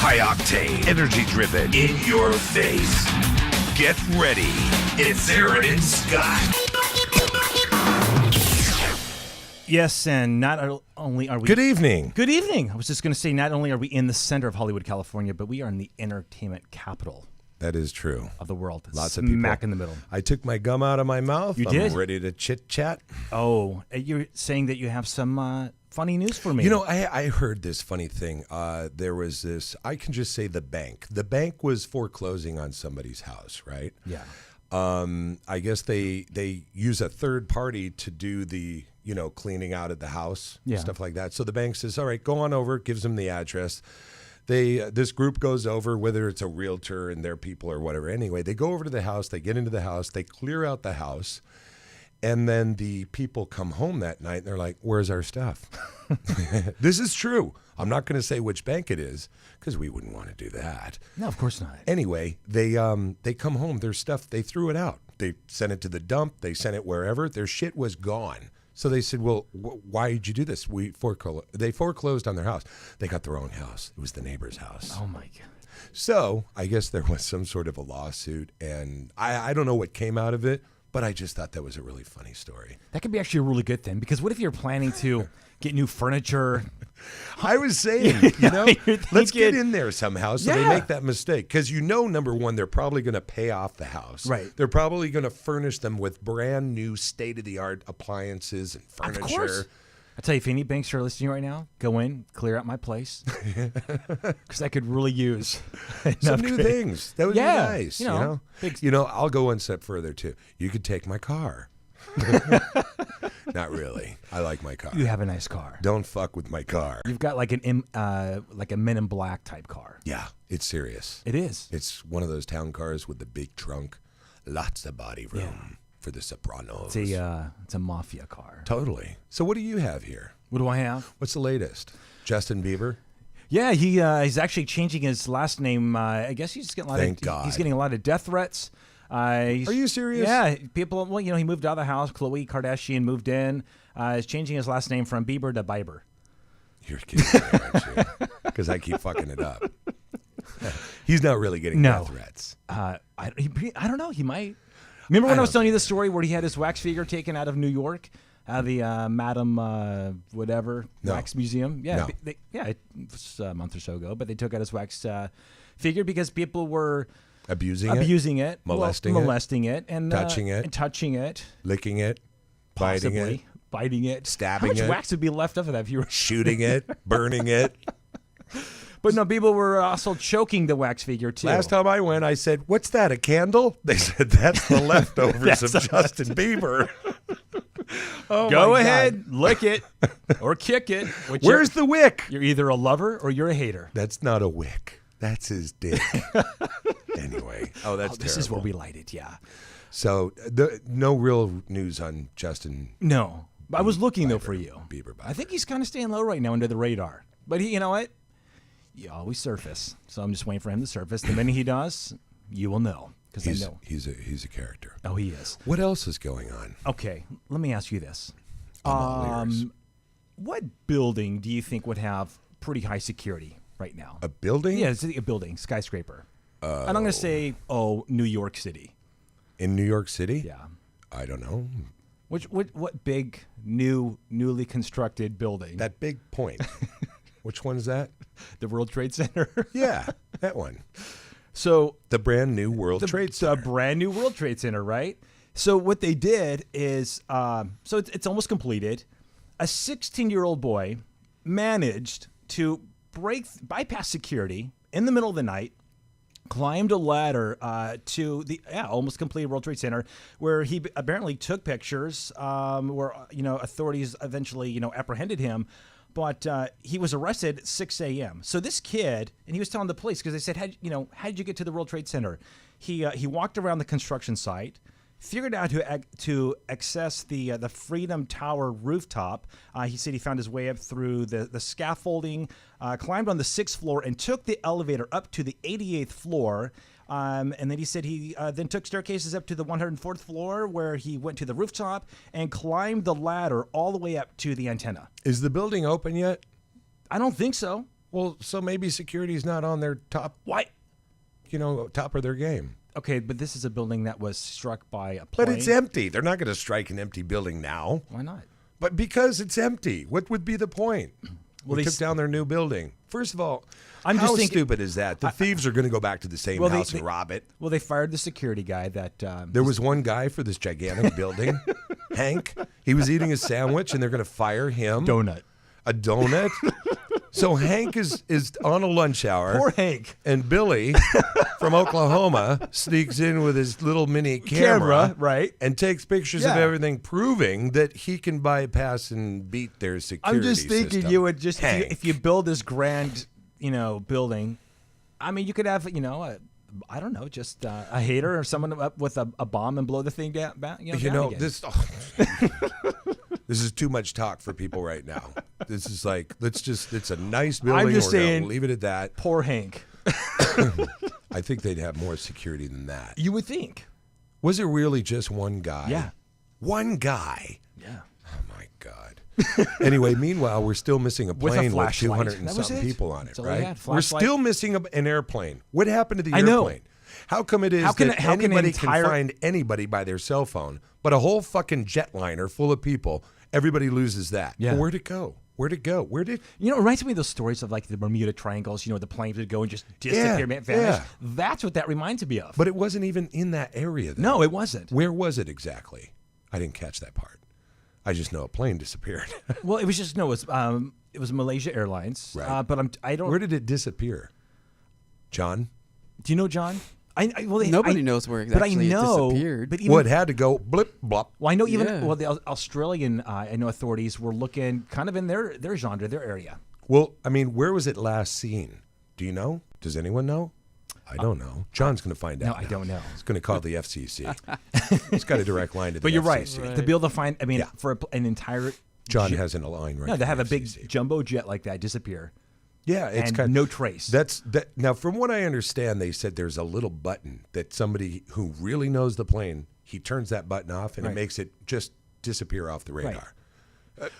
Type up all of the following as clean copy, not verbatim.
High octane, energy driven, in your face. Get ready. It's Aaron and Scott. Yes, and not only are we... Good evening. Good evening. I was just going to say, not only are we in the center of Hollywood, California, but we are in the entertainment capital That is true. of the world. Lots of people. Smack in the middle. I took my gum out of my mouth. You I'm did? ready to chit-chat. Oh, you're saying that you have some funny news for me. You know, I heard this funny thing. There was this, I can just say the bank. The bank was foreclosing on somebody's house, right? Yeah. I guess they use a third party to do the, cleaning out of the house, stuff like that. So the bank says, all right, go on over, gives them the address. This group goes over, whether it's a realtor and their people or whatever. Anyway, they go over to the house, they get into the house, they clear out the house, and then the people come home that night and they're like, where's our stuff? This is true. I'm not going to say which bank it is because we wouldn't want to do that. No, of course not. Anyway, they come home, their stuff, they threw it out. They sent it to the dump, they sent it wherever. Their shit was gone. So they said, well, why did you do this? They foreclosed on their house. They got their own house. It was the neighbor's house. Oh, my God. So I guess there was some sort of a lawsuit, and I don't know what came out of it, but I just thought that was a really funny story. That could be actually a really good thing, because what if you're planning to get new furniture? I was saying, let's get in there somehow so they make that mistake. Because number one, they're probably going to pay off the house. Right. They're probably going to furnish them with brand new state-of-the-art appliances and furniture. Of course. I tell you, if any banks are listening right now, go in, clear out my place, because I could really use some new things. That would be nice. I'll go one step further too. You could take my car. Not really. I like my car. You have a nice car. Don't fuck with my car. You've got like a Men in Black type car. Yeah, it's serious. It is. It's one of those town cars with the big trunk, lots of body room for the Sopranos. It's a mafia car. Totally. So what do you have here? What do I have? What's the latest? Justin Bieber? Yeah, he's actually changing his last name. I guess he's getting he's getting a lot of death threats. Are you serious? Yeah, people. Well, he moved out of the house. Khloe Kardashian moved in. He's changing his last name from Bieber to Bieber. You're kidding me, aren't you? Because I keep fucking it up. He's not really getting death threats. I don't know. He might. Remember when I was telling you the story where he had his wax figure taken out of New York, the Madame Wax Museum? Yeah, it was a month or so ago. But they took out his wax figure because people were abusing it, molesting it, and touching it, licking it, biting it, stabbing it. How much it. wax would be left of it if you were shooting it, burning it? But no, people were also choking the wax figure too. Last time I went, I said, "What's that? A candle?" They said, "That's the leftovers of Justin Bieber." Go ahead, lick it or kick it. Where's the wick? You're either a lover or you're a hater. That's not a wick. That's his dick. Anyway. Oh, that's terrible. This is where we light it, yeah. So no real news on Justin. No. I was looking, though, for you. Bieber. I think he's kind of staying low right now under the radar. But you know what? You always surface. So I'm just waiting for him to surface. The minute he does, you will know. Because I know. He's a character. Oh, he is. What else is going on? Okay. Let me ask you this. I'm all ears. What building do you think would have pretty high security right now? A building? Yeah, it's a building, skyscraper. And I'm going to say, New York City. In New York City? Yeah. I don't know. What big, newly constructed building? That big point. Which one is that? The World Trade Center. Yeah, that one. So the brand new World Trade Center. The brand new World Trade Center, right? So what they did is, so it's almost completed. A 16-year-old boy managed to bypass security in the middle of the night, climbed a ladder to the almost completed World Trade Center, where he apparently took pictures. Where authorities eventually apprehended him, but he was arrested at 6 a.m. So this kid, and he was telling the police because they said, how did you get to the World Trade Center? He walked around the construction site, figured out to access the Freedom Tower rooftop. He said he found his way up through the scaffolding, climbed on the 6th floor, and took the elevator up to the 88th floor. And then he said he then took staircases up to the 104th floor, where he went to the rooftop and climbed the ladder all the way up to the antenna. Is the building open yet? I don't think so. Well, so maybe security's not on their top. Why? Top of their game. Okay, but this is a building that was struck by a plane. But it's empty. They're not going to strike an empty building now. Why not? But because it's empty. What would be the point? Well, they they took down their new building. First of all, I'm how just thinking, stupid is that? The thieves are going to go back to the same house and rob it. Well, they fired the security guy that... There was one guy for this gigantic building, Hank. He was eating a sandwich, and they're going to fire him. donut. A donut? So Hank is on a lunch hour. Poor Hank. And Billy from Oklahoma sneaks in with his little mini camera, right? And takes pictures of everything, proving that he can bypass and beat their security I'm just thinking system. you would just if you build this grand, building. I mean, you could have, I don't know, just a hater or someone up with a bomb and blow the thing down. Down again. This is too much talk for people right now. This is like, it's a nice building. I'm just saying, leave it at that. Poor Hank. I think they'd have more security than that. You would think. Was it really just one guy? Yeah. One guy? Yeah. Oh, my God. Anyway, meanwhile, we're still missing a plane with 200 and something people on it, right? We're still missing an airplane. What happened to the airplane? know. How come it is that anybody can find anybody by their cell phone, but a whole fucking jetliner full of people, everybody loses that? Yeah. Well, where'd it go? Where'd it go? Where did... it reminds me of those stories of like the Bermuda Triangles, the planes would go and just disappear, vanish. Yeah. That's what that reminds me of. But it wasn't even in that area, though. No, it wasn't. Where was it exactly? I didn't catch that part. I just know a plane disappeared. Well, it was just, it was Malaysia Airlines. Right. But I don't... Where did it disappear? John? Do you know John? Nobody knows where exactly it disappeared. But even, it had to go blip, blop. Well, I know the Australian authorities were looking kind of in their genre, their area. Well, I mean, where was it last seen? Do you know? Does anyone know? I don't know. John's going to find out. No, I don't know. He's going to call the FCC. He's got a direct line to the FCC. But you're right. To be able to find, for an entire... John has an line right. No, to have a big FCC. jumbo jet like that disappear. Yeah, it's and kind of, no trace. That. Now, from what I understand, they said there's a little button that somebody who really knows the plane, he turns that button off and it makes it just disappear off the radar.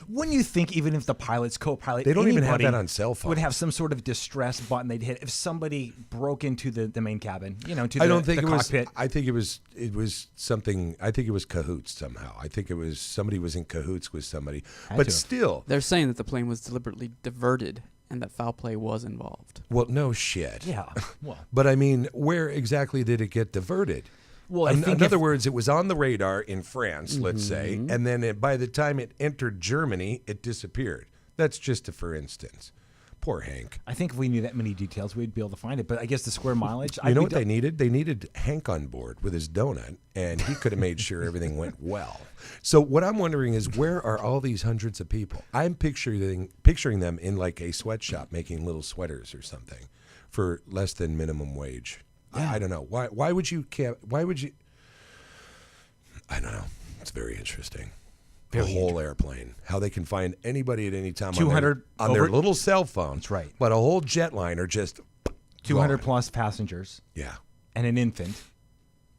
Wouldn't you think even if the pilot's co-pilot, they don't even have that on cell phones, would have some sort of distress button they'd hit if somebody broke into the main cabin, to I don't think the it cockpit. was. I think it was something. I think it was cahoots somehow. I think it was somebody was in cahoots with somebody. But still, they're saying that the plane was deliberately diverted and that foul play was involved. Well, no shit. Yeah. Well, but I mean, where exactly did it get diverted? Well, in other words, it was on the radar in France, let's say, and then by the time it entered Germany, it disappeared. That's just a for instance. Poor Hank. I think if we knew that many details, we'd be able to find it. But I guess the square mileage. You know what they needed? They needed Hank on board with his donut, and he could have made sure everything went well. So what I'm wondering is, where are all these hundreds of people? I'm picturing them in like a sweatshop making little sweaters or something for less than minimum wage. Yeah. I don't know. Why would you? I don't know. It's very interesting. The whole airplane. How they can find anybody at any time 200 on their little cell phone. That's right. But a whole jetliner just 200 plus passengers. Yeah. And an infant.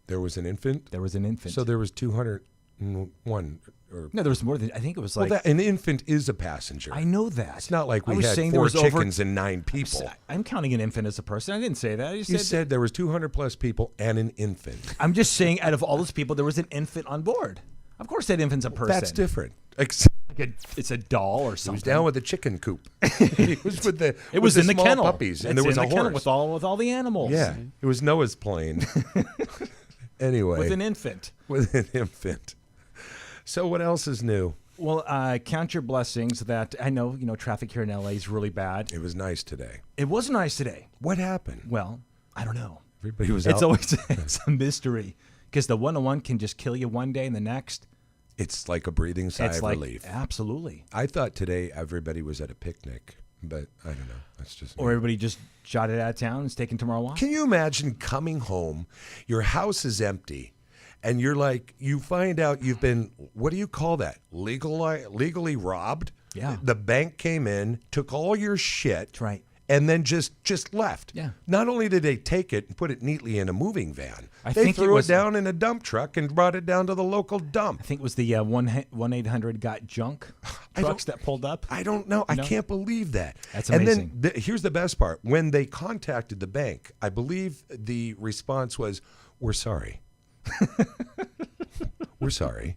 There was an infant? There was an infant. So there was 201 or no, there was more than, I think it was like... Well, an infant is a passenger. I know that. It's not like we had 4 chickens and 9 people. I'm counting an infant as a person. I didn't say that. You said there was 200 plus people and an infant. I'm just saying out of all those people, there was an infant on board. Of course that infant's a person. That's different. It's a doll or something. He was down with the chicken coop. He was with the It was in the small kennel. Puppies, and there was a horse with all the animals. Yeah, it was Noah's plane. Anyway, with an infant. With an infant. So what else is new? Well, count your blessings that I know, traffic here in LA is really bad. It was nice today. It was nice today. What happened? Well, I don't know. Everybody was It's out. always it's a mystery because the 101 can just kill you one day and the next. It's like a breathing sigh of relief. Absolutely. I thought today everybody was at a picnic, but I don't know. That's just or everybody just jotted out of town and is taking tomorrow off. Can you imagine coming home, your house is empty, and you're like, you find out you've been, what do you call that? Legally robbed? Yeah. The bank came in, took all your shit. That's right. and then just left. Yeah. Not only did they take it and put it neatly in a moving van, I they think threw it down in a dump truck and brought it down to the local dump. I think it was the 1-800-GOT-JUNK trucks that pulled up. I don't know. I can't believe that. That's amazing. And then here's the best part. When they contacted the bank, I believe the response was, "We're sorry. We're sorry.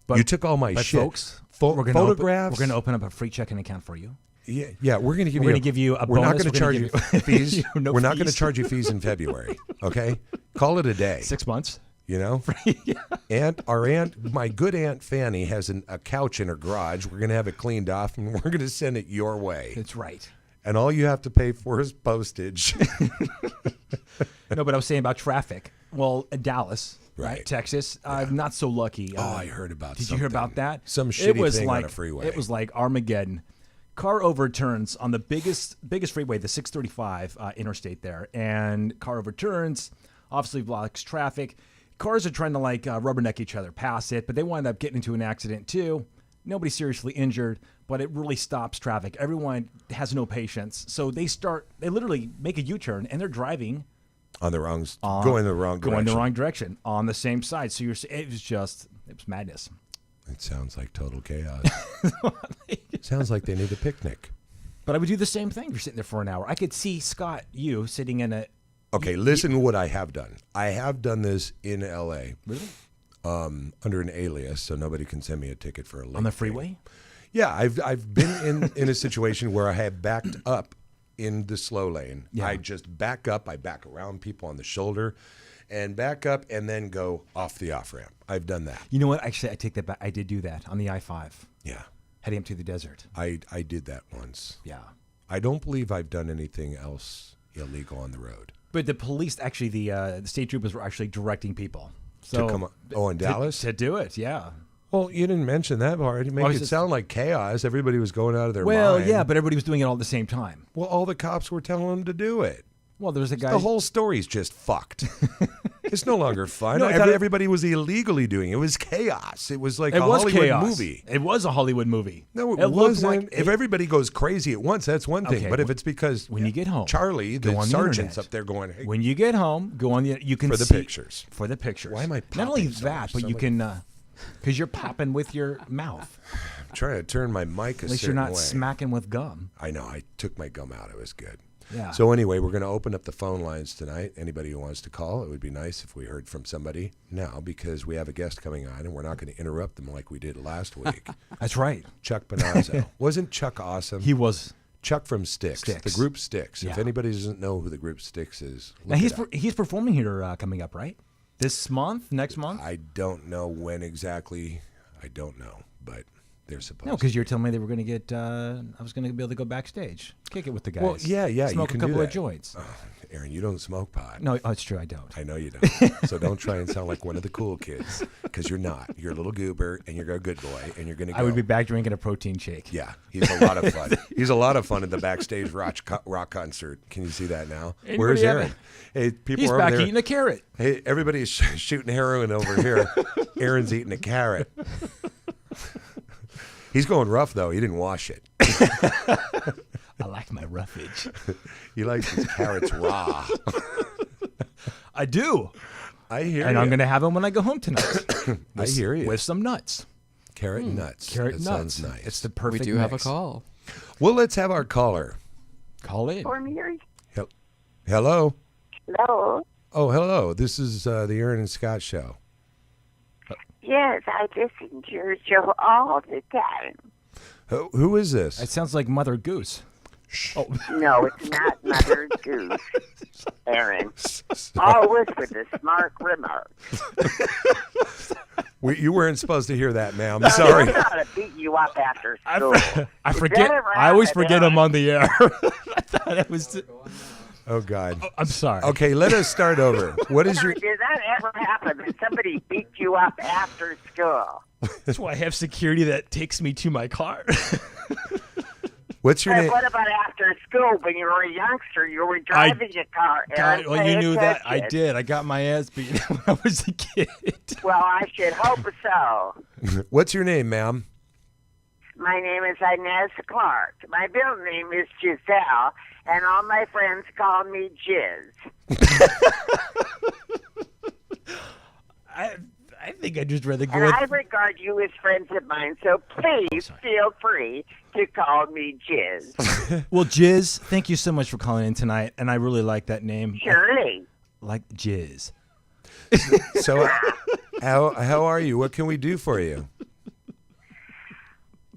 But you took all my shit." Folks, photographs. We're going to open up a free checking account for you. Yeah, we're going to give you a We're not bonus. going to charge you fees. No we're not going to fees. charge you fees in February. Okay, call it a day. 6 months. You know, my good aunt Fanny has a couch in her garage. We're going to have it cleaned off, and we're going to send it your way. That's right. And all you have to pay for is postage. No, but I was saying about traffic. Well, Dallas, Right. Texas, not so lucky. I heard about. Did you hear about that? Some shitty thing on a freeway. It was like Armageddon. Car overturns on the biggest freeway, the 635 interstate there, and car overturns. Obviously blocks traffic. Cars are trying to rubberneck each other, pass it, but they wind up getting into an accident too. Nobody seriously injured, but it really stops traffic. Everyone has no patience, so they literally make a U-turn and they're driving on the wrong, going the wrong direction on the same side. So it was madness. It sounds like total chaos. Sounds like they need a picnic. But I would do the same thing. You're sitting there for an hour. I could see Scott, you sitting in a. Okay, listen to what I have done. I have done this in L.A. Really? Under an alias, so nobody can send me a ticket for a late On the freeway? Yeah, I've been in a situation where I have backed up in the slow lane. Yeah. I just back up. I back around people on the shoulder, and back up, and then go off the off ramp. I've done that. You know what? Actually, I take that back. I did do that on the I-5. Yeah, heading up to the desert. I did that once. Yeah. I don't believe I've done anything else illegal on the road. But the police, actually, the state troopers were actually directing people. So to come in Dallas? To do it, yeah. Well, you didn't mention that part. You make it sound like chaos. Everybody was going out of their mind. Well, yeah, but everybody was doing it all at the same time. Well, all the cops were telling them to do it. Well, there was a guy. The whole story's just fucked. It's no longer fun. I thought everybody was illegally doing it. It was chaos. It was like a Hollywood movie. It was a Hollywood movie. No, it wasn't. If everybody goes crazy at once, that's one thing. Okay, but if it's because when you get home, Charlie, the sergeant's up there going, hey. When you get home, go on the. You can for the see, pictures. For the pictures. Why am I popping not only so that, much? but you can. Because you're popping with your mouth. I'm trying to turn my mic a certain way. At least you're not smacking with gum. I know. I took my gum out. It was good. Yeah. So anyway, we're going to open up the phone lines tonight. Anybody who wants to call, it would be nice if we heard from somebody now because we have a guest coming on and we're not going to interrupt them like we did last week. That's right. Chuck Bonazzo. Wasn't Chuck awesome? He was. Chuck from Styx. The group Styx. Yeah. If anybody doesn't know who the group Styx is, now he's performing here coming up, right? This month? Next month? I don't know when exactly. I don't know, but they're supposed to. No, because you were telling me they were going to get, I was going to be able to go backstage, kick it with the guys. Well, yeah. Smoke you can a couple do of joints. Aaron, you don't smoke pot. No, it's true, I don't. I know you don't. So don't try and sound like one of the cool kids, because you're not. You're a little goober, and you're a good boy, and you're going to go. I would be back drinking a protein shake. Yeah, he's a lot of fun. He's a lot of fun at the backstage rock concert. Can you see that now? Where's Aaron? Hey, people he's are back over there. Eating a carrot. Hey, everybody's shooting heroin over here. Aaron's eating a carrot. He's going rough, though. He didn't wash it. I like my roughage. He likes his carrots raw. I do. I hear you. And I'm going to have them when I go home tonight. I hear you. With some nuts. Carrot nuts. Carrot that nuts. Sounds nice. It's the perfect We do have a call. Well, let's have our caller. Call in. Hello. Hello. Oh, hello. This is the Aaron and Scott show. Yes, I listen to your show all the time. Who is this? It sounds like Mother Goose. Oh. No, it's not Mother Goose, Aaron. Always with the smart remarks. You weren't supposed to hear that, ma'am. I'm sorry. I'm going to beat you up after school. I forget. I always forget I'm on the air. I thought it was. Oh, God. Oh, I'm sorry. Okay, let us start over. What is your... Did that ever happen that somebody beat you up after school? That's why I have security that takes me to my car. What's your name? What about after school when you were a youngster? You were driving your car. God, well, you knew that. I did. I got my ass beat when I was a kid. Well, I should hope so. What's your name, ma'am? My name is Inez Clark. My middle name is Giselle, and all my friends call me Jizz. I think I just read the And I regard you as friends of mine, so please feel free to call me Jizz. Well, Jizz, thank you so much for calling in tonight, and I really like that name. Surely. Like Jizz. So, how are you? What can we do for you?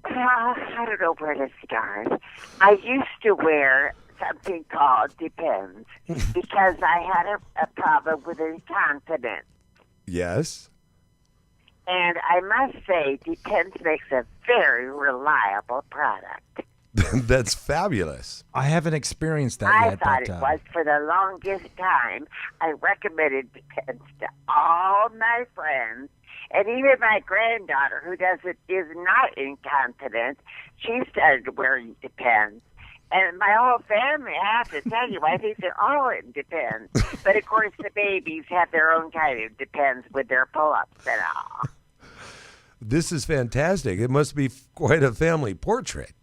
Well, I don't know where to start. I used to wear something called Depends because I had a problem with incontinence. Yes. And I must say, Depends makes a very reliable product. That's fabulous. I haven't experienced that I yet. thought it was for the longest time. I recommended Depends to all my friends, and even my granddaughter, who is not incontinent, she started wearing Depends. And my whole family, I have to tell you, I think they're all in Depends. But of course, the babies have their own kind of Depends with their pull-ups and all. This is fantastic. It must be quite a family portrait.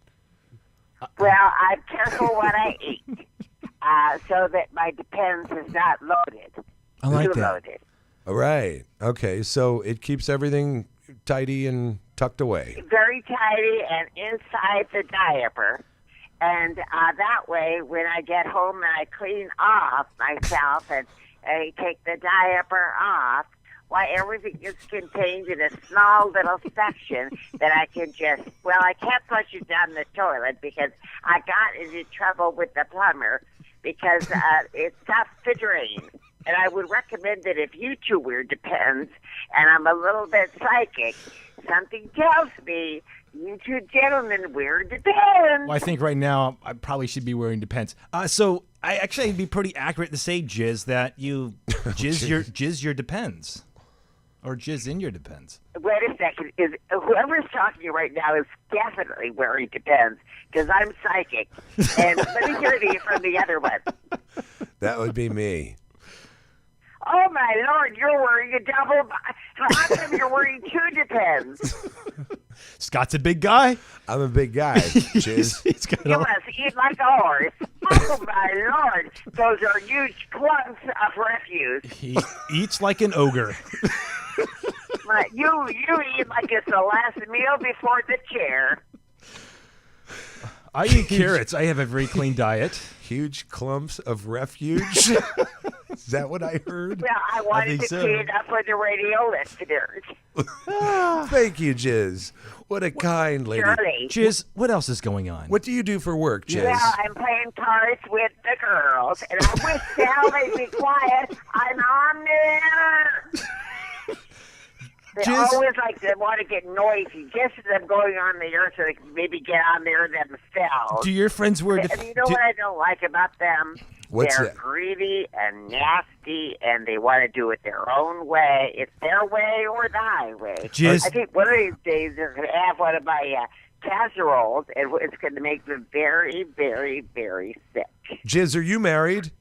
Well, I'm careful what I eat, so that my Depends is not loaded. I like Too that. loaded. All right. Okay. So it keeps everything tidy and tucked away. Very tidy and inside the diaper. And that way, when I get home and I clean off myself and I take the diaper off, why, everything is contained in a small little section that I can I can't flush it down the toilet because I got into trouble with the plumber because it's tough to drain. And I would recommend that if you two wear Depends, and I'm a little bit psychic, something tells me you two gentlemen wear Depends. Well, I think right now I probably should be wearing Depends. So I actually it'd be pretty accurate to say, Jizz, that you jizz your Depends. Or jizz in your Depends. Wait a second. Whoever's talking right now is definitely wearing Depends because I'm psychic. And let me hear from the other one. That would be me. Oh, my Lord, you're wearing a double. How come you're wearing two Depends? Scott's a big guy. I'm a big guy. Jizz. He's got You must eat like a horse. Oh, my Lord. Those are huge clumps of refuse. He eats like an ogre. You eat like it's the last meal before the chair. I eat carrots. I have a very clean diet. Huge clumps of refuge. Is that what I heard? Well, I wanted to so. clean it up for the radio listeners. Thank you, Jizz. What a kind lady. Surely. Jizz, what else is going on? What do you do for work, Jizz? Well, I'm playing cards with the girls, and I wish Sal they'd be quiet. I'm on there. They always they want to get noisy, just as I'm going on the air, so they can maybe get on there themselves. Do your friends wear And you know what I don't like about them? What's They're that? greedy and nasty, and they want to do it their own way. It's their way or the highway. Jizz. I think one of these days they're going to have one of my casseroles, and it's going to make them very, very, very sick. Jizz, are you married?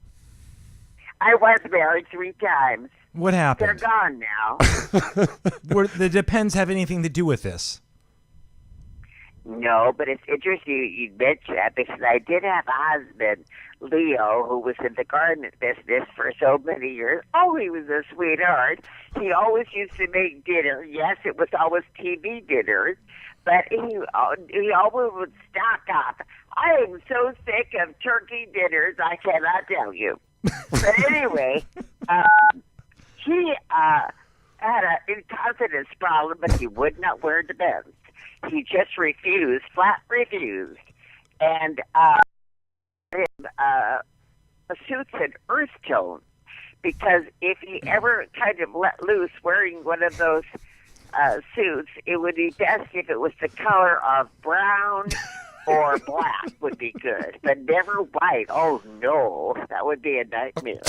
I was married 3 times. What They're happened? gone now. The Depends have anything to do with this? No, but it's interesting you mention that because I did have a husband, Leo, who was in the garden business for so many years. Oh, he was a sweetheart. He always used to make dinner. Yes, it was always TV dinners, but he always would stock up. I am so sick of turkey dinners, I cannot tell you. But anyway, he had an incontinence problem, but he would not wear Depends. He just refused, flat refused. And suits an earth tone, because if he ever kind of let loose wearing one of those suits, it would be best if it was the color of brown or black would be good, but never white. Oh, no, that would be a nightmare.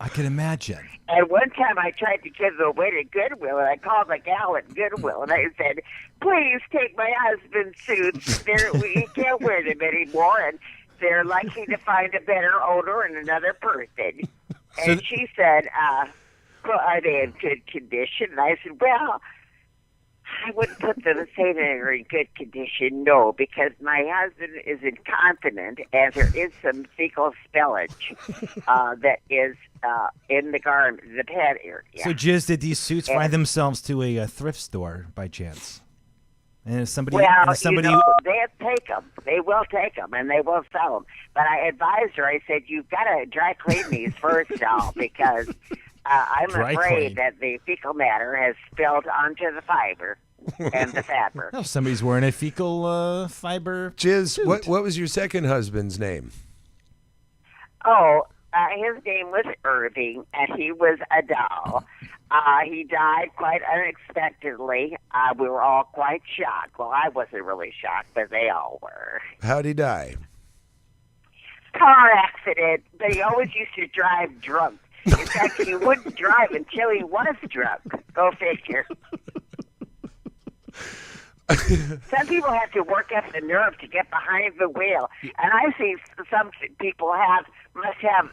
I can imagine. And one time I tried to give them away to Goodwill, and I called the gal at Goodwill, and I said, please take my husband's suits. We can't wear them anymore, and they're likely to find a better owner in another person. And she said, well, are they in good condition? And I said, well, I wouldn't put them say they're in good condition, no, because my husband is incontinent, and there is some fecal spillage that is in the pad area. So, Jizz, did these suits find themselves to a thrift store by chance? And if somebody, they'll take them. They will take them, and they will sell them. But I advised her. I said, "You've got to dry clean these first, Al, because I'm afraid that the fecal matter has spilled onto the fiber and the fabric." Oh, somebody's wearing a fecal fiber. Jizz, suit. what was your second husband's name? Oh, his name was Irving, and he was a doll. He died quite unexpectedly. We were all quite shocked. Well, I wasn't really shocked, but they all were. How'd he die? Car accident, but he always used to drive drunk. In fact, he wouldn't drive until he was drunk. Go figure. Some people have to work up the nerve to get behind the wheel, and I see some people must have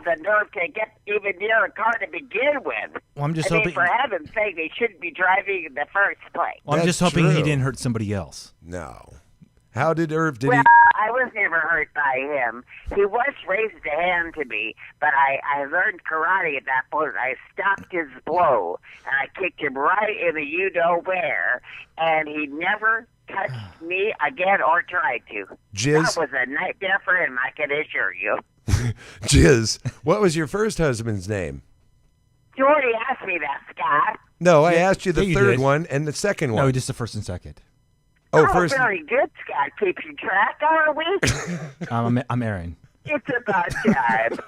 the nerve to get even near a car to begin with. Well, I'm just hoping, for heaven's sake, they shouldn't be driving in the first place. Well, I'm just hoping he didn't hurt somebody else. No. How did Irv? I was never hurt by him. He was raised a hand to me, but I learned karate at that point. I stopped his blow, and I kicked him right in the you-know-where, and he never touched me again or tried to. Jizz? That was a nightmare for him, I can assure you. Jizz, what was your first husband's name? You already asked me that, Scott. No, I asked you the you third did. one and the second one. No, just the first and second. Oh, first. Very good, Scott. Keeping track, are we? I'm Aaron. It's about time.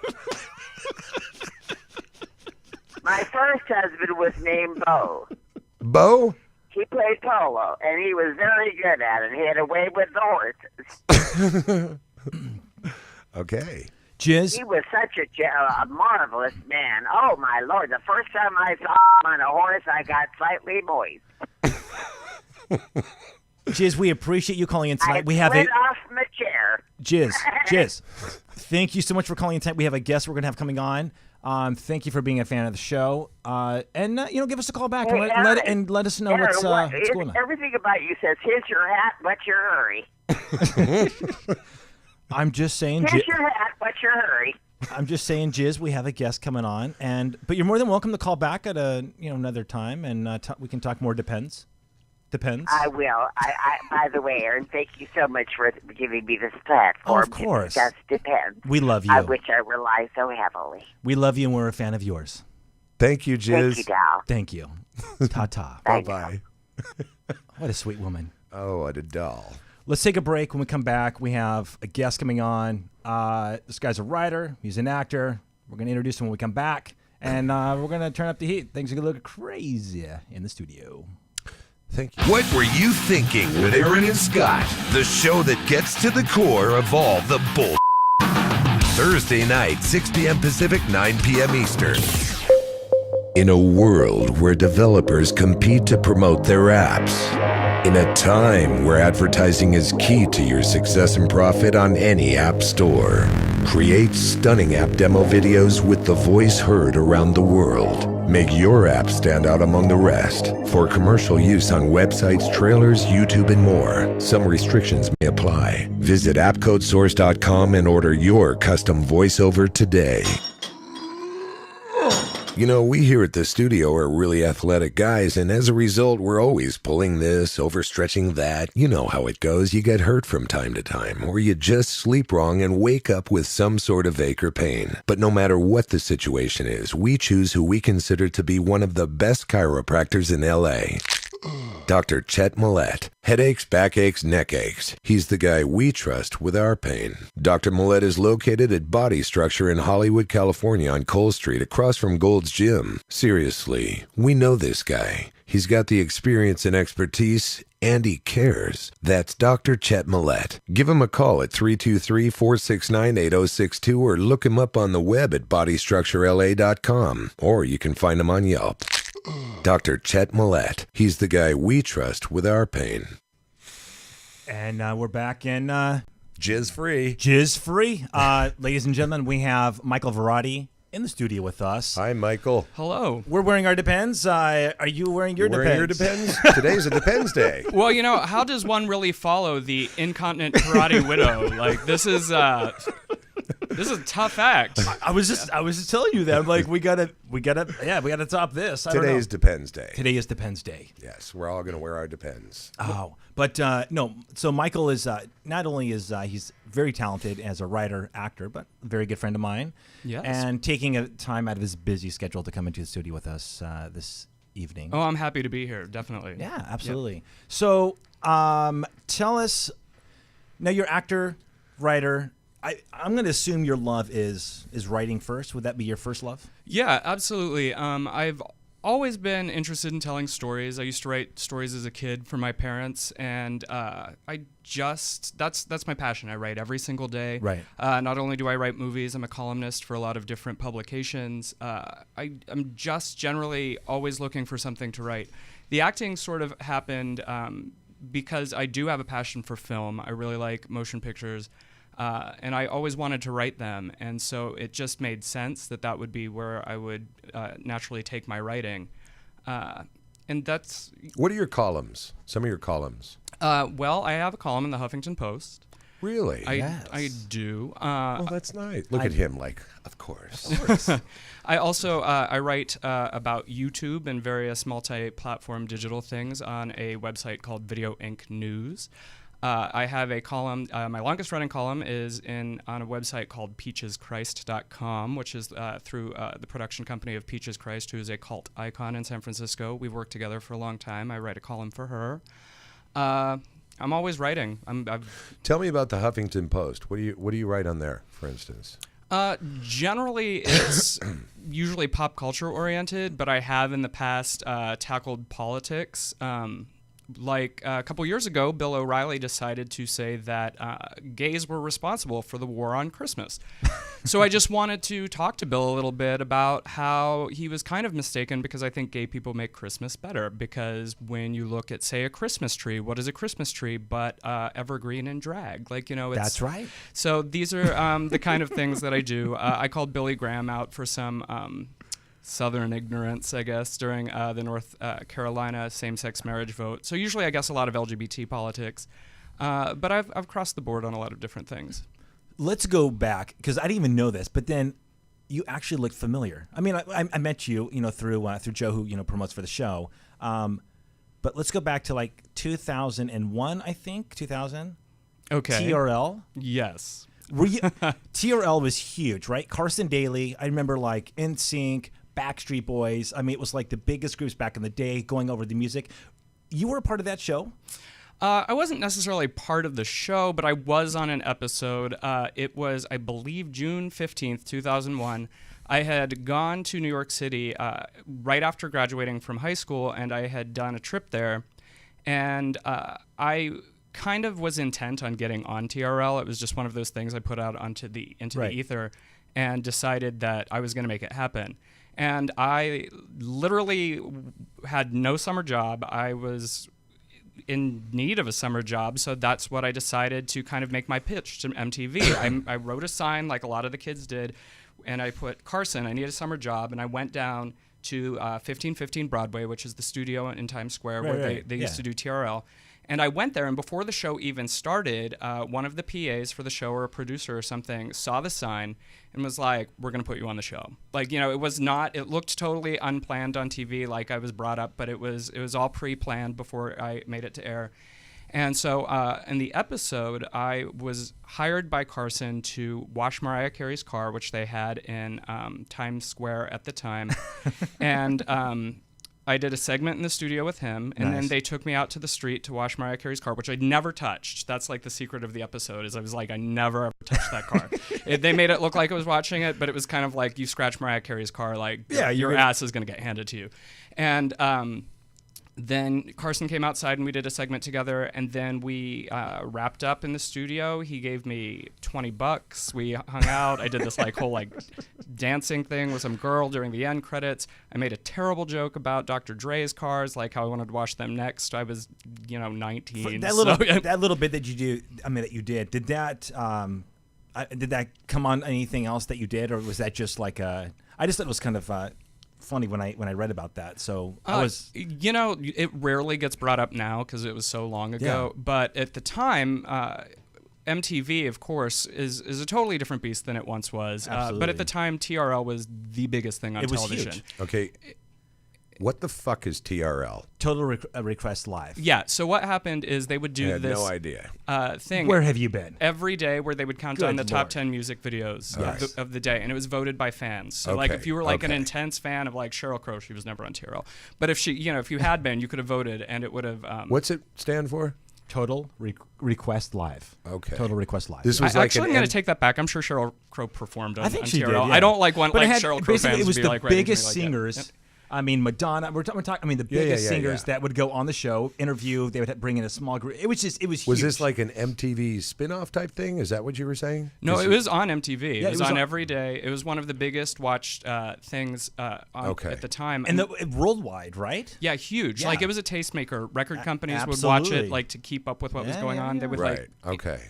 My first husband was named Bo. Bo? He played polo, and he was very good at it. He had a way with the horses. Okay. Jizz? He was such a marvelous man. Oh, my Lord. The first time I saw him on a horse, I got slightly moist. Jizz, we appreciate you calling in tonight. I slid off my chair. Jizz, thank you so much for calling in tonight. We have a guest we're going to have coming on. Thank you for being a fan of the show. And give us a call back and let us know what's going on. Everything about you says, here's your hat, what's your hurry? I'm just saying, here's your hat, what's your hurry? I'm just saying, Jizz, we have a guest coming on, but you're more than welcome to call back at another time, and we can talk more. Depends. I will. By the way, Aaron, thank you so much for giving me this platform. Of course. It just depends. We love you. I wish I rely so heavily. We love you, and we're a fan of yours. Thank you, Jizz. Thank you, Dal. Thank you. Ta-ta. Bye-bye. What a sweet woman. Oh, what a doll. Let's take a break. When we come back, we have a guest coming on. This guy's a writer. He's an actor. We're going to introduce him when we come back, and we're going to turn up the heat. Things are going to look crazy in the studio. Thank you. What were you thinking with Aaron and Scott? The show that gets to the core of all the bull. Thursday night, 6 p.m. Pacific, 9 p.m. Eastern. In a world where developers compete to promote their apps, in a time where advertising is key to your success and profit on any app store, create stunning app demo videos with the voice heard around the world. Make your app stand out among the rest. For commercial use on websites, trailers, YouTube, and more. Some restrictions may apply. Visit appcodesource.com and order your custom voiceover today. You know, we here at the studio are really athletic guys, and as a result, we're always pulling this, overstretching that. You know how it goes. You get hurt from time to time, or you just sleep wrong and wake up with some sort of ache or pain. But no matter what the situation is, we choose who we consider to be one of the best chiropractors in L.A., Dr. Chet Millett. Headaches, backaches, neck aches. He's the guy we trust with our pain. Dr. Millett is located at Body Structure in Hollywood, California on Cole Street across from Gold's Gym. Seriously, we know this guy. He's got the experience and expertise, and he cares. That's Dr. Chet Millett. Give him a call at 323-469-8062 or look him up on the web at bodystructurela.com, or you can find him on Yelp. Dr. Chet Millett. He's the guy we trust with our pain. And we're back in Jizz free. Jizz Free. Ladies and gentlemen, we have Michael Varrati in the studio with us. Hi, Michael. Hello. We're wearing our Depends. Are you wearing your Depends? Wearing your Depends? Today's a Depends day. Well, how does one really follow the incontinent karate widow? Like, this is a tough act. I was just telling you that. I'm like, we gotta top this. Today's Depends day. Today is Depends day. Yes, we're all gonna wear our Depends. Oh, but no. So Michael is not only is he's very talented as a writer, actor, but a very good friend of mine. Yes. And taking a time out of his busy schedule to come into the studio with us this evening. Oh, I'm happy to be here. Definitely. Yeah, absolutely. Yep. So tell us. Now you're actor, writer. I'm going to assume your love is writing first. Would that be your first love? Yeah, absolutely. I've always been interested in telling stories. I used to write stories as a kid for my parents, and that's my passion. I write every single day. Right. Not only do I write movies, I'm a columnist for a lot of different publications. I'm just generally always looking for something to write. The acting sort of happened because I do have a passion for film. I really like motion pictures. And I always wanted to write them, and so it just made sense that would be where I would naturally take my writing. And that's... What are your columns? Some of your columns? Well, I have a column in the Huffington Post. Really? Yes. I do. Oh, that's nice. Look at him, like, of course. I also I write about YouTube and various multi-platform digital things on a website called Video Inc. News. I have a column. My longest running column is on a website called peacheschrist.com, which is through the production company of Peaches Christ, who is a cult icon in San Francisco. We've worked together for a long time. I write a column for her. I'm always writing. Tell me about the Huffington Post. What do you write on there, for instance? Generally, it's usually pop culture oriented, but I have in the past tackled politics. Like a couple years ago, Bill O'Reilly decided to say that gays were responsible for the war on Christmas. So I just wanted to talk to Bill a little bit about how he was kind of mistaken, because I think gay people make Christmas better. Because when you look at, say, a Christmas tree, what is a Christmas tree but evergreen and drag? Like, it's... That's right. So these are the kind of things that I do. I called Billy Graham out for some... Southern ignorance, I guess, during the North Carolina same-sex marriage vote. So usually, I guess, a lot of LGBT politics, but I've crossed the board on a lot of different things. Let's go back, because I didn't even know this, but then you actually looked familiar. I mean, I met you, through Joe, who promotes for the show. But let's go back to like 2001, I think, 2000. Okay. TRL. Yes. TRL was huge, right? Carson Daly. I remember like NSYNC, Backstreet Boys. I mean, it was like the biggest groups back in the day going over the music. You were a part of that show? I wasn't necessarily part of the show, but I was on an episode. It was, I believe, June 15th, 2001. I had gone to New York City right after graduating from high school, and I had done a trip there. And I kind of was intent on getting on TRL. It was just one of those things I put out into the ether, and decided that I was going to make it happen. And I literally had no summer job. I was in need of a summer job, so that's what I decided to kind of make my pitch to MTV. I wrote a sign like a lot of the kids did, and I put, Carson, I need a summer job, and I went down to 1515 Broadway, which is the studio in Times Square where they used to do TRL. And I went there, and before the show even started, one of the PAs for the show, or a producer or something, saw the sign and was like, "We're going to put you on the show." Like, it looked totally unplanned on TV, like I was brought up, but it was all pre-planned before I made it to air. And so in the episode, I was hired by Carson to wash Mariah Carey's car, which they had in Times Square at the time. And I did a segment in the studio with him, and then they took me out to the street to wash Mariah Carey's car, which I'd never touched. That's like the secret of the episode, is I was like, I never ever touched that car. They made it look like I was watching it, but it was kind of like, you scratch Mariah Carey's car, like your ass is going to get handed to you. And then Carson came outside and we did a segment together, and then we wrapped up in the studio. He gave me $20. We hung out. I did this whole dancing thing with some girl during the end credits. I made a terrible joke about Dr. Dre's cars, like how I wanted to wash them next. I was, 19. That little bit that you do, that you did that come on anything else that you did, or was that just like a I just thought it was kind of funny when I read about that. So I was, it rarely gets brought up now because it was so long ago. Yeah. But at the time, MTV, of course, is a totally different beast than it once was. But at the time, TRL was the biggest thing on television. Huge. Okay. What the fuck is TRL? Total Request Live. Yeah. So what happened is they would I do had this no idea. thing. Where have you been? Every day where they would count Good down the top Lord. 10 music videos Nice. of the day, and it was voted by fans. So like Okay, if you were like an okay. intense fan of like Sheryl Crow, she was never on TRL. But if if you had been, you could have voted, and it would have. What's it stand for? Total Request Live. Okay. Total Request Live. This was Actually, I'm going to take that back. I'm sure Sheryl Crow performed on, I think on she TRL. did. Yeah. I don't like But it like had- Sheryl Crow basically, fans it was to be the like writing to me biggest like that. singers. Yep. I mean, Madonna. We're talking. I mean, the biggest singers yeah. that would go on the show, interview. They would bring in a small group. It was huge. Was this like an MTV spin-off type thing? Is that what you were saying? No, 'Cause it was on MTV. Yeah, it was on every day. It was one of the biggest watched things at the time. and worldwide, right? Yeah, huge. Yeah. Like it was a tastemaker. Record companies would watch absolutely. it like to keep up with what was Yeah, going yeah, on. They yeah. would right. Okay.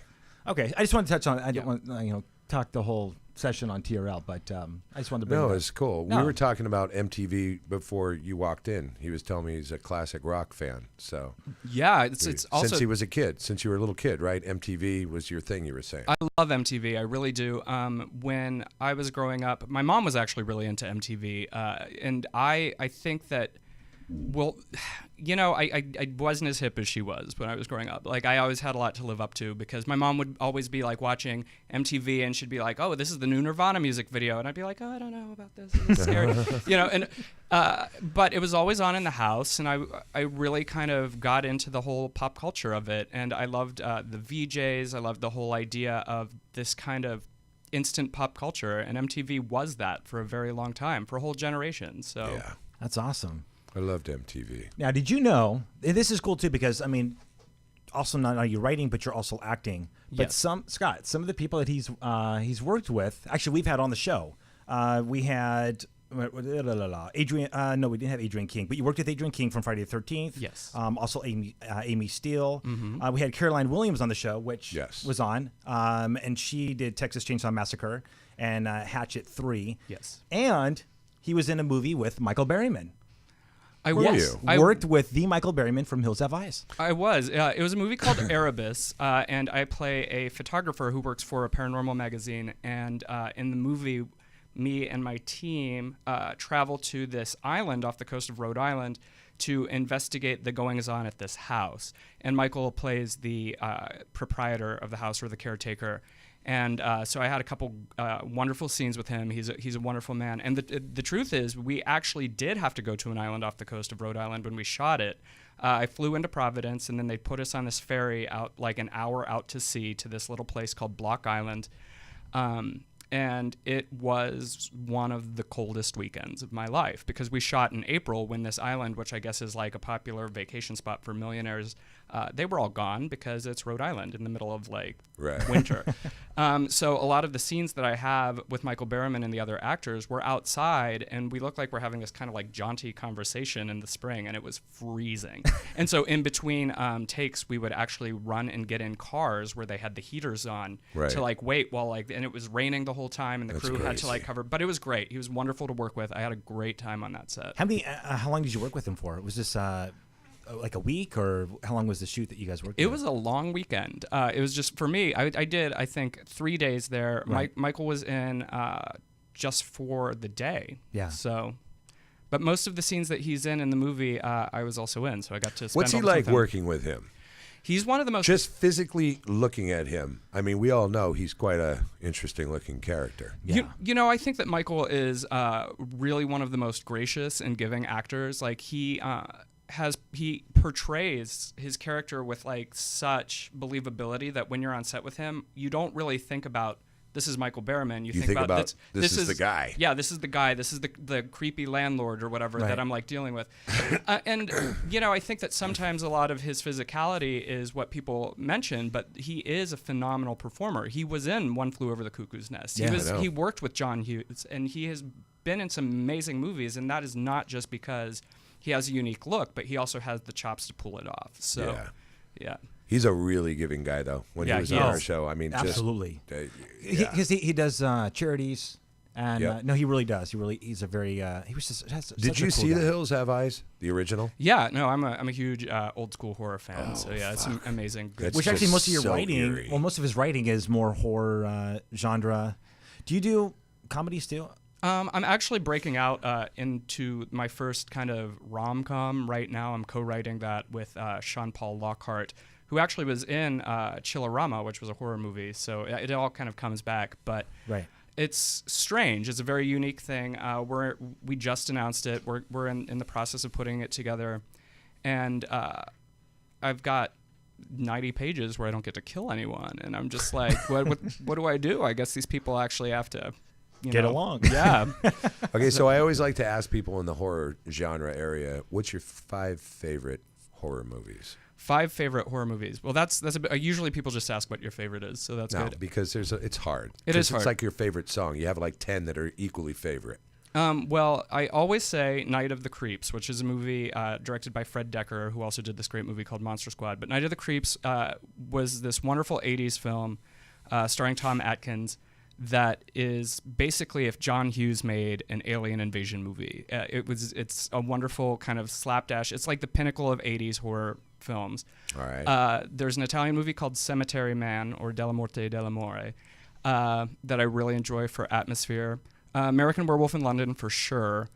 Okay, I just wanted to touch on. I don't want talk the whole session on TRL, but I just wanted to bring. No, it up. it's cool. No. We were talking about MTV before you walked in. He was telling me he's a classic rock fan. So yeah, it's also since he was a kid, since you were a little kid, right? MTV was your thing. You were saying. I love MTV. I really do. When I was growing up, my mom was actually really into MTV, and I think that. Well, I wasn't as hip as she was when I was growing up. Like, I always had a lot to live up to because my mom would always be, like, watching MTV, and she'd be like, oh, this is the new Nirvana music video. And I'd be like, oh, I don't know about this. I'm scared. But it was always on in the house, and I really kind of got into the whole pop culture of it. And I loved the VJs. I loved the whole idea of this kind of instant pop culture. And MTV was that for a very long time, for a whole generation. So Yeah, That's awesome. I loved MTV. Now, did you know this is cool too? Because I mean, also not only you're writing, but you're also acting. But Yes. some of the people that he's worked with, actually, we've had on the show. We had Adrian. No, we didn't have Adrian King, but you worked with Adrian King from Friday the 13th. Yes. Also Amy Steele. Mm-hmm. We had Caroline Williams on the show, which Yes. was on, and she did Texas Chainsaw Massacre and Hatchet 3. Yes. And he was in a movie with Michael Berryman. I Were was. you? I Worked with the Michael Berryman from Hills Have Eyes. I was. It was a movie called Erebus, and I play a photographer who works for a paranormal magazine. And in the movie, me and my team travel to this island off the coast of Rhode Island to investigate the goings-on at this house. And Michael plays the proprietor of the house, or the caretaker. And so I had a couple wonderful scenes with him. He's a wonderful man. And the truth is, we actually did have to go to an island off the coast of Rhode Island when we shot it. I flew into Providence, and then they put us on this ferry out like an hour out to sea to this little place called Block Island. And it was one of the coldest weekends of my life because we shot in April when this island, which I guess is like a popular vacation spot for millionaires, they were all gone because it's Rhode Island in the middle of like winter. So a lot of the scenes that I have with Michael Berryman and the other actors were outside, and we look like we're having this kind of like jaunty conversation in the spring, and it was freezing. And so in between takes, we would actually run and get in cars where they had the heaters on to like wait while and it was raining the whole time, and the crew had to like cover. But it was great. He was wonderful to work with. I had a great time on that set. How long did you work with him for? Was this like a week, or how long was the shoot that you guys worked? It was a long weekend. It was just for me. I did I think 3 days there. Right. Michael was in just for the day. Yeah. So, but most of the scenes that he's in the movie, I was also in. So I got to spend. What's he all the time like with him. working with him? He's one of the most. Just physically looking at him. I mean, we all know he's quite a interesting looking character. Yeah. You know, I think that Michael is really one of the most gracious and giving actors. Like he portrays his character with like such believability that when you're on set with him, you don't really think about this is Michael Berryman. You think about this is the guy. Yeah, this is the guy. This is the creepy landlord or whatever that I'm like dealing with. And you know, I think that sometimes a lot of his physicality is what people mention, but he is a phenomenal performer. He was in One Flew Over the Cuckoo's Nest. Yeah, he worked with John Hughes, and he has been in some amazing movies, and that is not just because he has a unique look, but he also has the chops to pull it off. So, yeah. He's a really giving guy, though. When he was on our show, I mean, absolutely, just because he does charities. And Yep. no, he really does. He's a very he was just Did you see The Hills Have Eyes, the original? Yeah, no, I'm a huge old school horror fan. So yeah, it's amazing. Good. Which just actually most of your so writing, eerie. well, most of his writing is more horror genre. Do you do comedies too? I'm actually breaking out into my first kind of rom-com right now. I'm co-writing that with Sean Paul Lockhart, who actually was in Chillerama, which was a horror movie. So it all kind of comes back, but Right. it's strange. It's a very unique thing. We just announced it. We're in the process of putting it together, and I've got 90 pages where I don't get to kill anyone, and I'm just like, what do I do? I guess these people actually have to Get along. Yeah. Okay, so I always like to ask people in the horror genre area, what's your 5 favorite horror movies? 5 favorite horror movies. Well, that's a bit, usually people just ask what your favorite is, so that's No, good. because it's hard. It is hard. It's like your favorite song. You have like 10 that are equally favorite. Well, I always say Night of the Creeps, which is a movie directed by Fred Decker, who also did this great movie called Monster Squad. But Night of the Creeps was this wonderful 80s film starring Tom Atkins that is basically if John Hughes made an alien invasion movie. It's a wonderful kind of slapdash. It's like the pinnacle of 80s horror films. All right. There's an Italian movie called Cemetery Man or Della Morte dell'Amore that I really enjoy for atmosphere. American Werewolf in London for sure.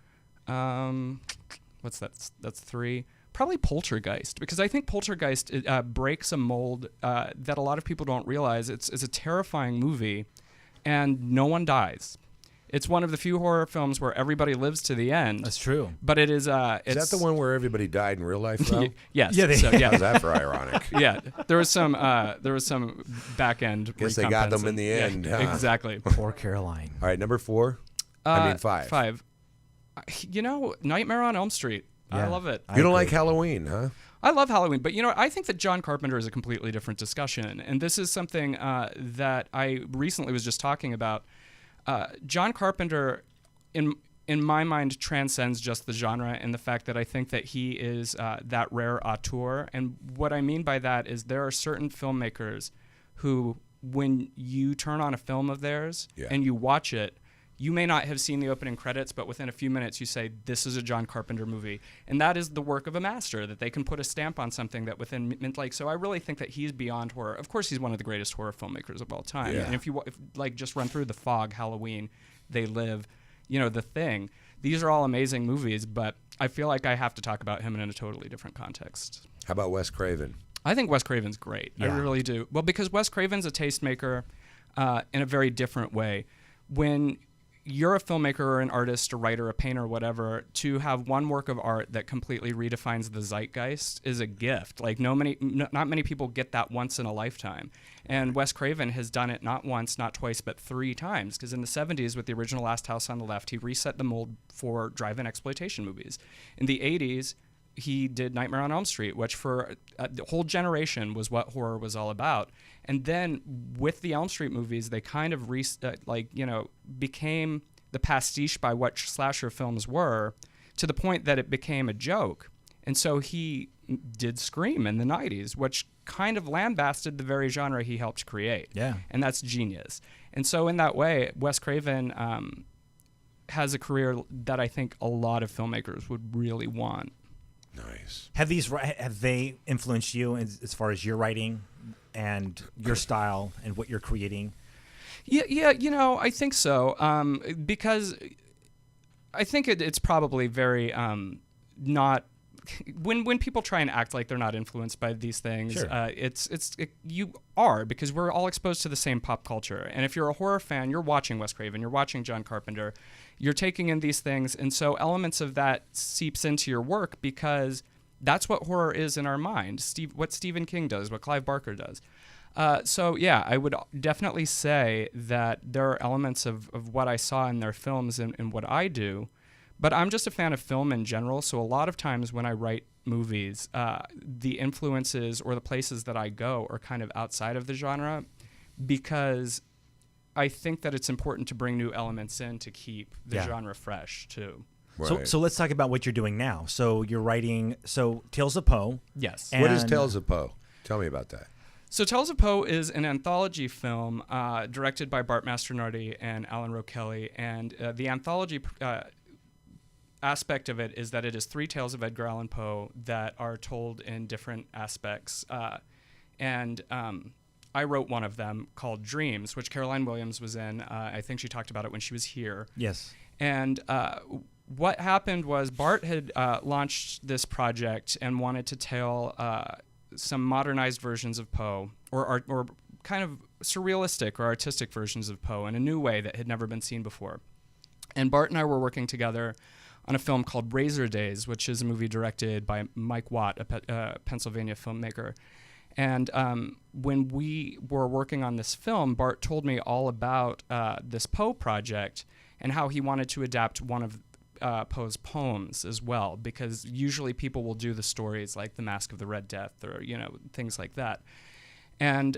What's that? That's 3. Probably Poltergeist, because I think Poltergeist breaks a mold that a lot of people don't realize. It's a terrifying movie, and no one dies. It's one of the few horror films where everybody lives to the end. That's true. But it is. Is that the one where everybody died in real life, though? Yes. Yeah, How's that for ironic? Yeah, there was some back end. Guess they got them in the end, huh? Exactly. Poor Caroline. All right, number 4. 5. 5. Nightmare on Elm Street. I Yeah. love it. You don't like Halloween, huh? I love Halloween, but I think that John Carpenter is a completely different discussion, and this is something that I recently was just talking about. John Carpenter, in my mind, transcends just the genre, and the fact that I think that he is that rare auteur. And what I mean by that is there are certain filmmakers who, when you turn on a film of theirs and you watch it, you may not have seen the opening credits, but within a few minutes you say, this is a John Carpenter movie. And that is the work of a master, that they can put a stamp on something that so I really think that he's beyond horror. Of course, he's one of the greatest horror filmmakers of all time. Yeah. And if just run through The Fog, Halloween, They Live, The Thing, these are all amazing movies, but I feel like I have to talk about him in a totally different context. How about Wes Craven? I think Wes Craven's great. Yeah. I really do. Well, because Wes Craven's a tastemaker in a very different way. When you're a filmmaker or an artist, a writer, a painter, whatever, to have one work of art that completely redefines the zeitgeist is a gift. Like not many people get that once in a lifetime. And Wes Craven has done it not once, not twice, but 3 times. Because in the 70s, with the original Last House on the Left, he reset the mold for drive-in exploitation movies. In the 80s, he did Nightmare on Elm Street, which for the whole generation was what horror was all about. And then with the Elm Street movies, they kind of became the pastiche by what slasher films were, to the point that it became a joke. And so he did Scream in the 90s, which kind of lambasted the very genre he helped create. Yeah. And that's genius. And so in that way, Wes Craven has a career that I think a lot of filmmakers would really want. Nice. Have they influenced you as far as your writing and your style and what you're creating? Yeah, I think so. Because I think it's probably very not. When people try and act like they're not influenced by these things, Sure. You are, because we're all exposed to the same pop culture. And if you're a horror fan, you're watching Wes Craven, you're watching John Carpenter, you're taking in these things, and so elements of that seeps into your work because that's what horror is in our mind. What Stephen King does, what Clive Barker does. So yeah, I would definitely say that there are elements of what I saw in their films and what I do. But I'm just a fan of film in general, so a lot of times when I write movies, the influences or the places that I go are kind of outside of the genre, because I think that it's important to bring new elements in to keep the genre fresh too. Right. So let's talk about what you're doing now. So you're writing Tales of Poe. Yes. And What is Tales of Poe? Tell me about that. So Tales of Poe is an anthology film directed by Bart Mastronardi and Alan Rokelly, and the anthology aspect of it is that it is 3 tales of Edgar Allan Poe that are told in different aspects. And I wrote one of them called Dreams, which Caroline Williams was in. I think she talked about it when she was here. Yes. And what happened was Bart had launched this project and wanted to tell some modernized versions of Poe, or kind of surrealistic or artistic versions of Poe in a new way that had never been seen before. And Bart and I were working together on a film called Razor Days, which is a movie directed by Mike Watt, a Pennsylvania filmmaker. And when we were working on this film, Bart told me all about this Poe project and how he wanted to adapt one of Poe's poems as well, because usually people will do the stories like The Mask of the Red Death or, things like that. And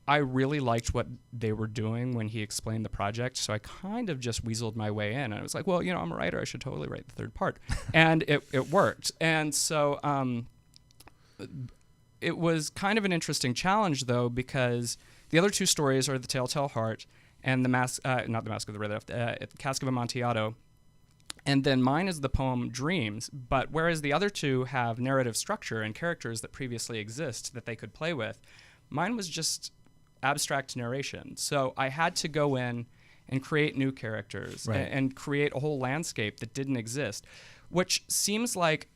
I really liked what they were doing when he explained the project, so I kind of just weaseled my way in. And I was like, well, I'm a writer. I should totally write the third part. And it worked. And so it was kind of an interesting challenge, though, because the other 2 stories are The Telltale Heart and not The Mask of the Red Death, Cask of Amontillado. And then mine is the poem Dreams, but whereas the other 2 have narrative structure and characters that previously exist that they could play with, mine was just abstract narration. So I had to go in and create new characters and create a whole landscape that didn't exist, which seems like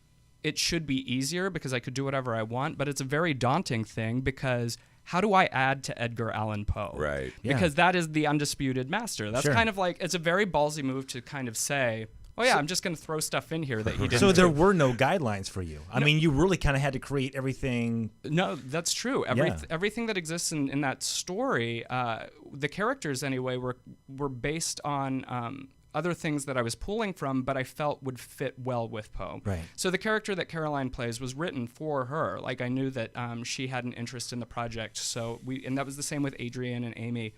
it should be easier because I could do whatever I want, but it's a very daunting thing because how do I add to Edgar Allan Poe? Right. Because that is the undisputed master. That's kind of like, it's a very ballsy move to kind of say, oh, yeah, I'm just going to throw stuff in here that he didn't. So there were no guidelines for you. I mean, you really kind of had to create everything. No, that's true. Everything that exists in that story, the characters anyway, were based on other things that I was pulling from, but I felt would fit well with Poe. Right. So the character that Caroline plays was written for her. Like I knew that she had an interest in the project. So and that was the same with Adrian and Amy.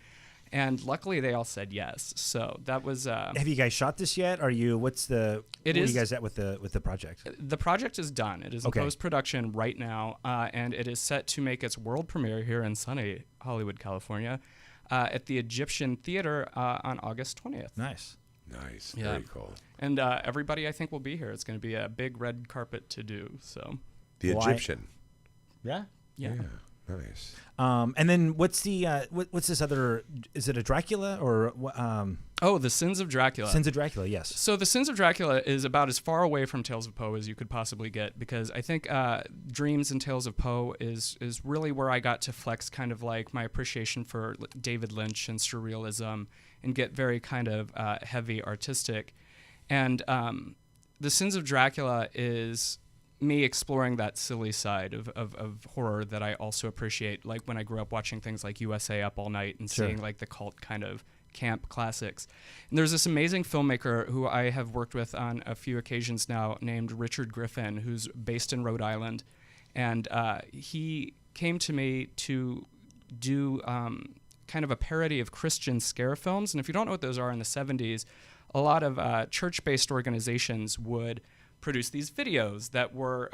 And luckily, they all said yes. So that was. Have you guys shot this yet? Where are you guys at with the project? The project is done. It is in post-production right now, and it is set to make its world premiere here in sunny Hollywood, California, at the Egyptian Theater on August 20th. Nice. Yeah. Very cool. And everybody, I think, will be here. It's going to be a big red carpet to do. So. The Egyptian. Yeah. Nice. And then what's the what's this other? Is it a Dracula or? The Sins of Dracula. Sins of Dracula, yes. So the Sins of Dracula is about as far away from Tales of Poe as you could possibly get, because I think Dreams and Tales of Poe is really where I got to flex kind of like my appreciation for David Lynch and surrealism and get very kind of heavy artistic. And the Sins of Dracula is me exploring that silly side of horror that I also appreciate, like when I grew up watching things like USA Up All Night and seeing like the cult kind of camp classics. And there's this amazing filmmaker who I have worked with on a few occasions now named Richard Griffin, who's based in Rhode Island. And he came to me to do kind of a parody of Christian scare films. And if you don't know what those are, in the 70s, a lot of church-based organizations would produce these videos that were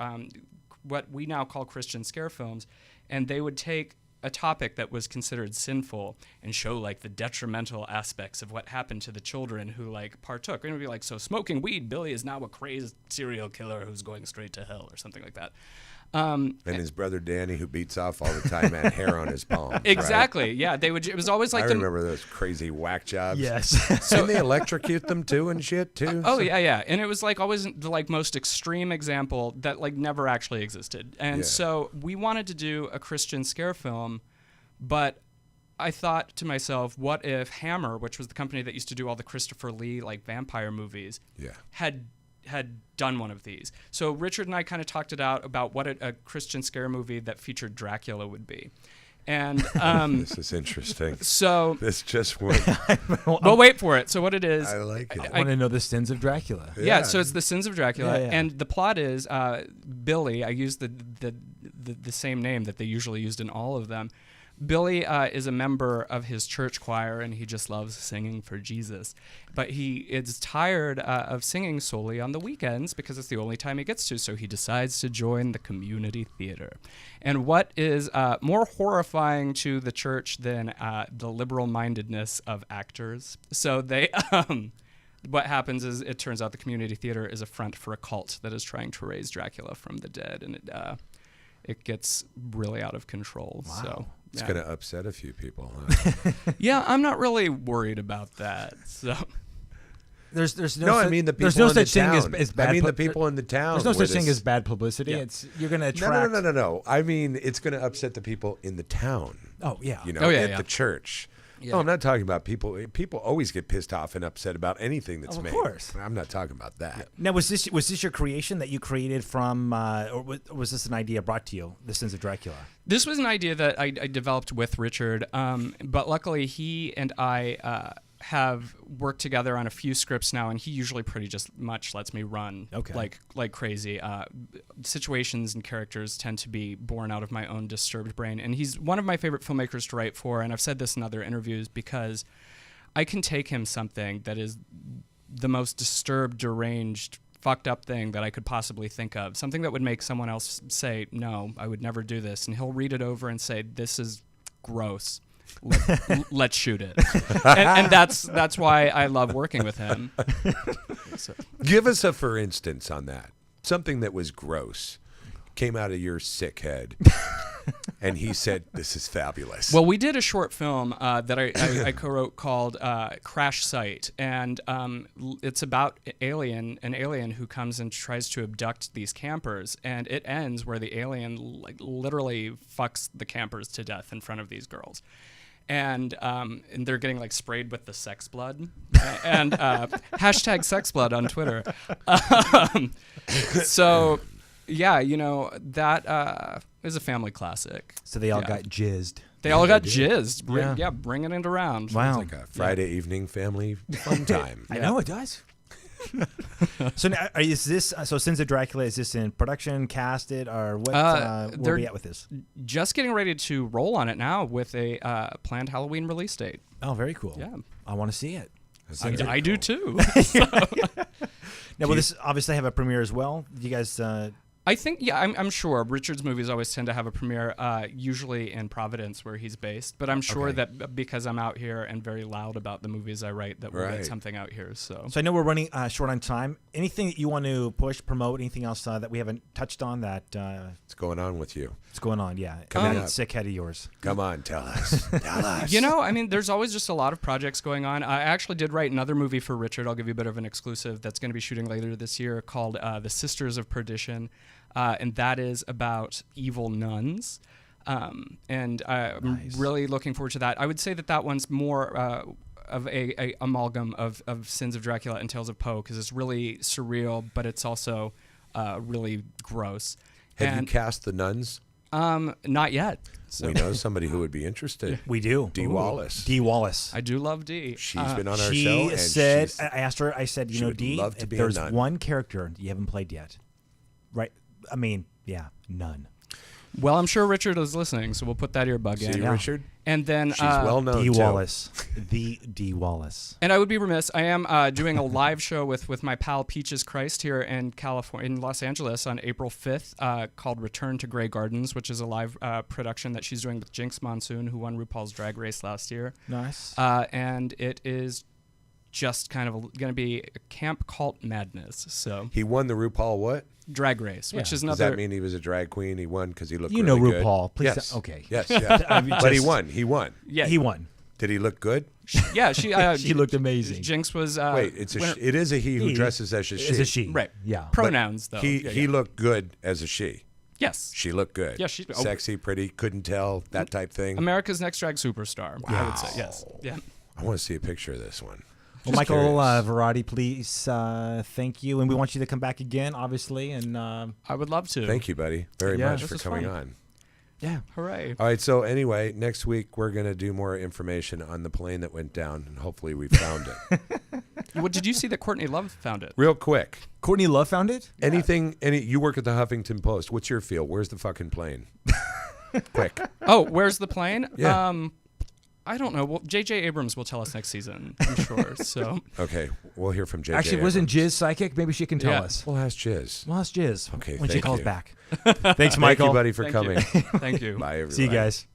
what we now call Christian scare films, and they would take a topic that was considered sinful and show like the detrimental aspects of what happened to the children who like partook. And it would be like, so smoking weed, Billy is now a crazed serial killer who's going straight to hell, or something like that. And his brother Danny, who beats off all the time, had hair on his palm. Exactly. Right? Yeah, they would. It was always like I remember those crazy whack jobs. Yes. So they electrocute them too and shit too. Yeah. And it was like always the like most extreme example that like never actually existed. And so we wanted to do a Christian scare film, but I thought to myself, what if Hammer, which was the company that used to do all the Christopher Lee like vampire movies, had done one of these. So Richard and I kind of talked it out about what a Christian scare movie that featured Dracula would be. And this is interesting. So this just went. Well, wait for it. So what it is, I like it. I want to know the Sins of Dracula. Yeah, so it's the Sins of Dracula, Yeah. and the plot is Billy. I used the same name that they usually used in all of them. Billy is a member of his church choir, and he just loves singing for Jesus. But he is tired of singing solely on the weekends because it's the only time he gets to, so he decides to join the community theater. And what is more horrifying to the church than the liberal-mindedness of actors? So they... what happens is it turns out the community theater is a front for a cult that is trying to raise Dracula from the dead, and it gets really out of control. Wow. So It's going to upset a few people. Huh? yeah, I'm not really worried about that. So There's no. No, I such- mean the people there's no in the such thing town. as bad. I mean the people in the town. There's no where such thing this- as bad publicity. Yeah. It's you're going to attract. No. I mean, it's going to upset the people in the town. Oh yeah. You know, Oh, yeah, at yeah. the church. Yeah. No, I'm not talking about people. People always get pissed off and upset about anything that's Of made. course. I'm not talking about that. Now, was this your creation that you created from, or was this an idea brought to you? The Sins of Dracula. this was an idea that I developed with Richard, but luckily he and I have worked together on a few scripts now, and he usually pretty just much lets me run like crazy. Situations and characters tend to be born out of my own disturbed brain, and he's one of my favorite filmmakers to write for, and I've said this in other interviews because I can take him something that is the most disturbed, deranged, fucked up thing that I could possibly think of, something that would make someone else say, no, I would never do this, and he'll read it over and say, this is gross. Let's shoot it. And that's why I love working with him. So. Give us a for instance on that. Something that was gross came out of your sick head, and he said, "This is fabulous." Well, we did a short film that I co-wrote called Crash Site, and it's about an alien who comes and tries to abduct these campers, and it ends where the alien literally fucks the campers to death in front of these girls. And they're getting sprayed with the sex blood, and hashtag sex blood on Twitter. So, yeah, that is a family classic. So they all got jizzed. They all got jizzed. Bringing it around. Wow. It's like a Friday evening family fun time. I know it does. So now, is this so Sins of Dracula? Is this in production, casted, or what? Where are we at with this? Just getting ready to roll on it now with a planned Halloween release date. Oh, very cool. Yeah, I want to see it. I do too. Now, will this obviously have a premiere as well? Do you guys? I think, I'm sure Richard's movies always tend to have a premiere, usually in Providence, where he's based. But I'm sure that because I'm out here and very loud about the movies I write, that we'll get something out here. So I know we're running short on time. Anything that you want to push, promote, anything else that we haven't touched on that? What's going on with you? What's going on? Yeah, Coming up. Sick head of yours. Come on, tell us. Tell us. There's always just a lot of projects going on. I actually did write another movie for Richard. I'll give you a bit of an exclusive that's going to be shooting later this year called The Sisters of Perdition. And that is about evil nuns. And I'm really looking forward to that. I would say that one's more of a amalgam of Sins of Dracula and Tales of Poe, because it's really surreal, but it's also really gross. Have you cast the nuns? Not yet. So. We know somebody who would be interested. We do. Dee Wallace. Dee Wallace. I do love Dee. She's been on our show. She And said, she's- I asked her, I said, she would Dee, love to if be a there's nun. one character you haven't played yet, right? I mean, yeah, none. Well, I'm sure Richard is listening, so we'll put that earbug See, in. Richard? And then She's well known, Dee too. Wallace. The Dee Wallace. And I would be remiss. I am doing a live show with my pal Peaches Christ here in California, in Los Angeles, on April 5th, called Return to Grey Gardens, which is a live production that she's doing with Jinx Monsoon, who won RuPaul's Drag Race last year. Nice. And it is just kind of going to be a camp cult madness. So He won the RuPaul what? Drag Race, which is Does another. that mean he was a drag queen? He won because he looked You really know good? RuPaul. Please Yes. okay. Yes, yes. But he won. He won. Yeah, He won. Did he look good? Yeah, she. She looked amazing. Jinx was. Wait, it is a he who He dresses as a she. Is a she. Right. Yeah. Pronouns though. He looked good as a she. Yes. She looked good. Yeah, she's sexy, pretty, couldn't tell, that type thing. America's Next Drag Superstar. I would say yes. Yeah. I want to see a picture of this one. Well, Just Michael curious. Varrati, please, thank you. And we want you to come back again, obviously. And I would love to. Thank you, buddy, very Yeah, much this for was coming fun. on. yeah. Hooray. All right, so anyway, next week we're going to do more information on the plane that went down, and hopefully we found it. What did you see that Courtney Love found it? Real quick, Courtney Love found it? you work at the Huffington Post. What's your feel? Where's the fucking plane? Quick. Oh, where's the plane? Yeah. I don't know. Well, J.J. Abrams will tell us next season, I'm sure. So Okay, we'll hear from J.J. Actually, wasn't Abrams. Jizz psychic? Maybe she can tell Yeah. us. We'll ask Jizz. Well, ask Jizz. Okay, when she thank calls you. back. Thanks, Michael. Thank you, buddy, for thank coming. you. Thank you. Bye, everybody. See you guys.